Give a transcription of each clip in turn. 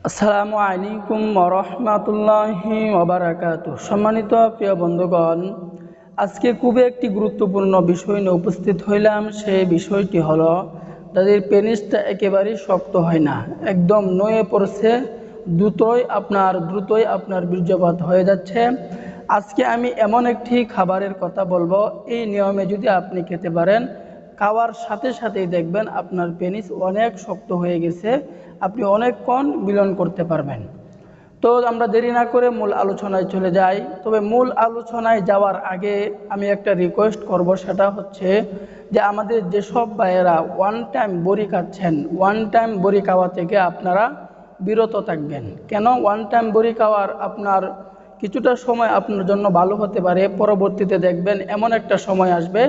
আসসালামু আলাইকুম ওরহমাতুল্লাহি ওবারাকাতুহু। সম্মানিত প্রিয় বন্ধুগণ, আজকে খুবই একটি গুরুত্বপূর্ণ বিষয় নিয়ে উপস্থিত হইলাম। সেই বিষয়টি হলো যাদের পেনিসটা একেবারেই শক্ত হয় না, একদম নয়ে পড়ছে, দ্রুতই আপনার বীর্যপাত হয়ে যাচ্ছে। আজকে আমি এমন একটি খাবারের কথা বলবো, এই নিয়মে যদি আপনি খেতে পারেন, খাওয়ার সাথে সাথেই দেখবেন আপনার পেনিস অনেক শক্ত হয়ে গেছে, আপনি অনেকক্ষণ মিলন করতে পারবেন। তো আমরা দেরি না করে মূল আলোচনায় চলে যাই। তবে মূল আলোচনায় যাওয়ার আগে আমি একটা রিকোয়েস্ট করব, সেটা হচ্ছে যে আমাদের যেসব ভাইয়েরা ওয়ান টাইম বড়ি খাচ্ছেন, ওয়ান টাইম বড়ি খাওয়া থেকে আপনারা বিরত থাকবেন। কেন? ওয়ান টাইম বড়ি খাওয়ার আপনার কিছুটা সময় আপনার জন্য ভালো হতে পারে, পরবর্তীতে দেখবেন এমন একটা সময় আসবে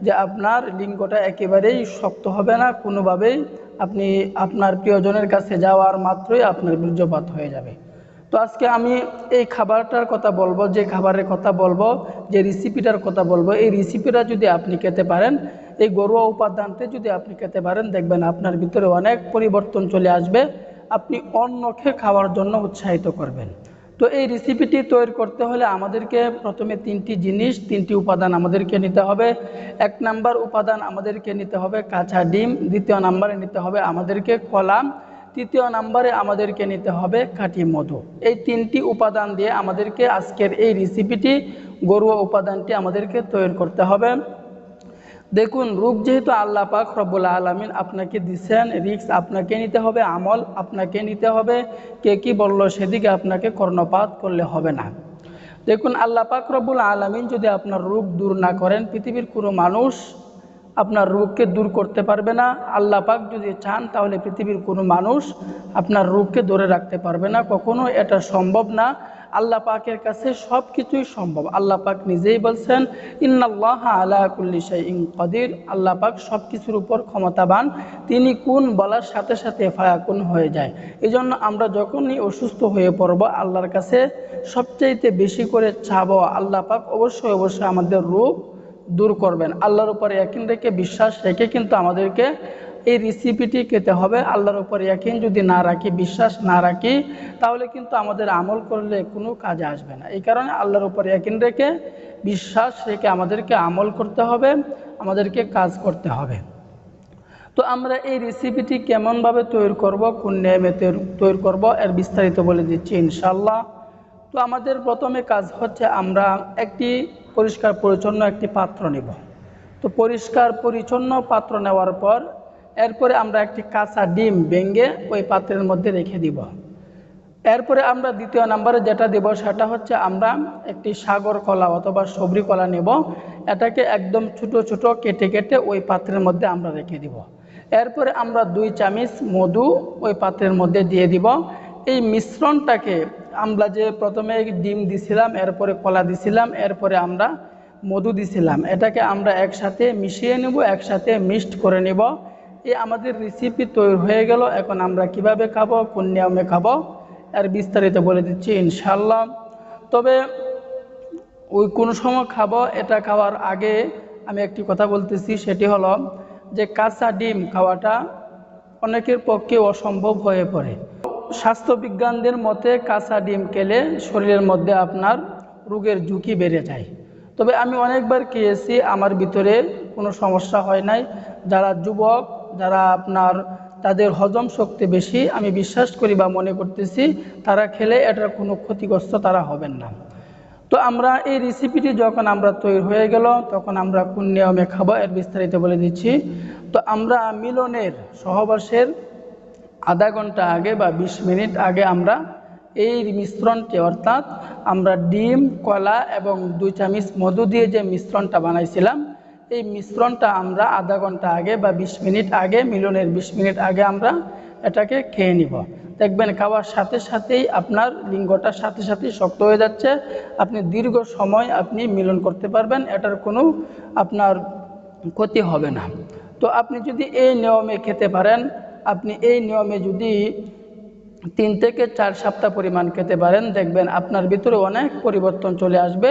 যে আপনার লিঙ্গটা একেবারেই শক্ত হবে না, কোনোভাবেই আপনি আপনার প্রিয়জনের কাছে যাওয়ার মাত্রই আপনার বীর্যপাত হয়ে যাবে। তো আজকে আমি এই খাবারটার কথা বলবো, যে খাবারের কথা বলবো, যে রেসিপিটার কথা বলবো, এই রেসিপিটা যদি আপনি খেতে পারেন, এই ঘরোয়া উপাদানতে যদি আপনি খেতে পারেন, দেখবেন আপনার ভিতরে অনেক পরিবর্তন চলে আসবে, আপনি অন্যকে খাওয়ার জন্য উৎসাহিত করবেন। তো এই রেসিপিটি তৈরি করতে হলে আমাদেরকে প্রথমে তিনটি উপাদান আমাদেরকে নিতে হবে। এক নাম্বার উপাদান আমাদেরকে নিতে হবে কাঁচা ডিম, দ্বিতীয় নাম্বারে নিতে হবে আমাদেরকে কলা, তৃতীয় নাম্বারে আমাদেরকে নিতে হবে খাঁটি মধু। এই তিনটি উপাদান দিয়ে আমাদেরকে আজকের এই রেসিপিটি, ঘরোয়া উপাদানটি আমাদেরকে তৈরি করতে হবে। দেখুন, রূপ যেহেতু আল্লাহ পাক রব্বুল আলামিন আপনাকে দিচ্ছেন, রিস্ক আপনাকে নিতে হবে, আমল আপনাকে নিতে হবে। কে কি বললো সেদিকে আপনাকে কর্ণপাত করলে হবে না। দেখুন, আল্লাহ পাক রব্বুল আলামিন যদি আপনার রোগ দূর না করেন, পৃথিবীর কোনো মানুষ আপনার রোগকে দূর করতে পারবে না। আল্লাহ পাক যদি চান তাহলে পৃথিবীর কোনো মানুষ আপনার রোগকে ধরে রাখতে পারবে না, কখনো এটা সম্ভব না। আল্লাহ পাকের কাছে সব কিছুই সম্ভব। আল্লাহ পাক নিজেই বলছেন, ইন্নাল্লাহা আলা কুল্লি শাইইন কাদির, আল্লাহ পাক সব কিছুর উপর ক্ষমতাবান। তিনি কুন বলার সাথে সাথে ফায়াকুন হয়ে যায়। এই জন্য আমরা যখনই অসুস্থ হয়ে পড়ব, আল্লাহর কাছে সবচাইতে বেশি করে চাবো, আল্লাহ পাক অবশ্যই আমাদের রোগ দূর করবেন। আল্লাহর উপরে ইয়াকিন রেখে, বিশ্বাস রেখে কিন্তু আমাদেরকে এই রেসিপিটি খেতে হবে। আল্লাহর উপরে ইয়াকিন যদি না রাখি, বিশ্বাস না রাখি, তাহলে কিন্তু আমাদের আমল করলে কোনো কাজে আসবে না। এই কারণে আল্লাহর উপরে ইয়াকিন রেখে, বিশ্বাস রেখে আমাদেরকে আমল করতে হবে, আমাদেরকে কাজ করতে হবে। তো আমরা এই রেসিপিটি কেমনভাবে তৈরি করব, কোন নিয়মে তৈরি করব, এর বিস্তারিত বলে দিচ্ছি ইনশাআল্লাহ। তো আমাদের প্রথমে কাজ হচ্ছে, আমরা একটি পরিষ্কার পরিচ্ছন্ন একটি পাত্র নেব। তো পরিষ্কার পরিচ্ছন্ন পাত্র নেওয়ার পর এরপরে আমরা একটি কাঁচা ডিম ভেঙে ওই পাত্রের মধ্যে রেখে দিব। এরপরে আমরা দ্বিতীয় নম্বরে যেটা দেব, সেটা হচ্ছে আমরা একটি সাগর কলা অথবা সবরি কলা নেব। এটাকে একদম ছোট ছোট কেটে কেটে ওই পাত্রের মধ্যে আমরা রেখে দিব। এরপরে আমরা 2 চামচ মধু ওই পাত্রের মধ্যে দিয়ে দিব। এই মিশ্রণটাকে আমরা যে প্রথমে ডিম দিছিলাম, এরপরে কলা দিছিলাম, এরপরে আমরা মধু দিছিলাম, এটাকে আমরা একসাথে মিশিয়ে নেব, একসাথে মিক্সড করে নেব। এই আমাদের রেসিপি তৈরি হয়ে গেল। এখন আমরা কিভাবে খাবো, কোন নিয়মে খাবো, এর বিস্তারিত বলে দিচ্ছি ইনশাআল্লাহ। তবে ওই কোন সময় খাবো, এটা খাওয়ার আগে আমি একটি কথা বলতেছি, সেটি হলো যে কাঁচা ডিম খাওয়াটা অনেকের পক্ষে অসম্ভব হয়ে পড়ে। স্বাস্থ্যবিজ্ঞানদের মতে কাঁচা ডিম খেলে শরীরের মধ্যে আপনার রোগের ঝুঁকি বেড়ে যায়। তবে আমি অনেকবার খেয়েছি, আমার ভিতরে কোনো সমস্যা হয় নাই। যারা যুবক, যারা আপনার তাদের হজম শক্তি বেশি, আমি বিশ্বাস করি বা মনে করতেছি, তারা খেলে এটার কোনো ক্ষতিগ্রস্ত তারা হবেন না। তো আমরা এই রেসিপিটি যখন আমরা তৈরি হয়ে গেল, তখন আমরা কোন নিয়মে খাবো এর বিস্তারিত বলে দিচ্ছি। তো আমরা মিলনের সহবাসের আধা ঘন্টা আগে বা 20 মিনিট আগে আমরা এই মিশ্রণটি, অর্থাৎ আমরা ডিম, কলা এবং 2 চামচ মধু দিয়ে যে মিশ্রণটা বানাইছিলাম, এই মিশ্রণটা আমরা আধা ঘন্টা আগে বা 20 মিনিট আগে, মিলনের 20 মিনিট আগে আমরা এটাকে খেয়ে নিব। দেখবেন খাওয়ার সাথে সাথেই আপনার লিঙ্গটা সাথে সাথেই শক্ত হয়ে যাচ্ছে, আপনি দীর্ঘ সময় আপনি মিলন করতে পারবেন, এটার কোনো আপনার ক্ষতি হবে না। তো আপনি যদি এই নিয়মে খেতে পারেন, আপনি এই নিয়মে যদি 3 থেকে 4 সপ্তাহ পরিমাণ খেতে পারেন, দেখবেন আপনার ভিতরে অনেক পরিবর্তন চলে আসবে,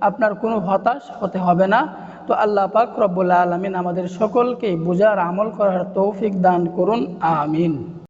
আপনার কোনো হতাশ হতে হবে না। তো আল্লাহ পাক রব্বুল আলামিন আমাদের সকলকে বুঝার, আমল করার তৌফিক দান করুন, আমিন।